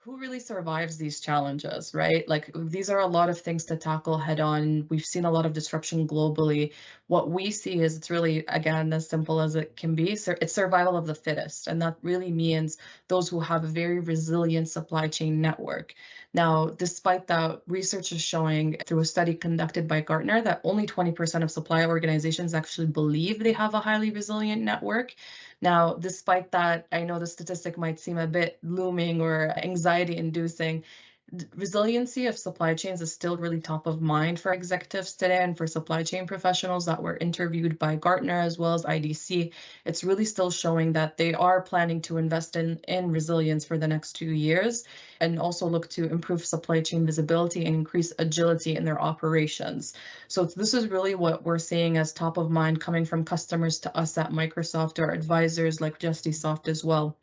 who really survives these challenges, right? Like these are a lot of things to tackle head on. We've seen a lot of disruption globally. What we see is it's really, again, as simple as it can be. So it's survival of the fittest. And that really means those who have a very resilient supply chain network. Now, despite that, research is showing through a study conducted by Gartner that only 20% of supply organizations actually believe they have a highly resilient network. Now, despite that, I know the statistic might seem a bit looming or anxiety inducing. Resiliency of supply chains is still really top of mind for executives today and for supply chain professionals that were interviewed by Gartner as well as IDC. It's really still showing that they are planning to invest in resilience for the next 2 years and also look to improve supply chain visibility and increase agility in their operations. So this is really what we're seeing as top of mind coming from customers to us at Microsoft or advisors like Gestisoft as well.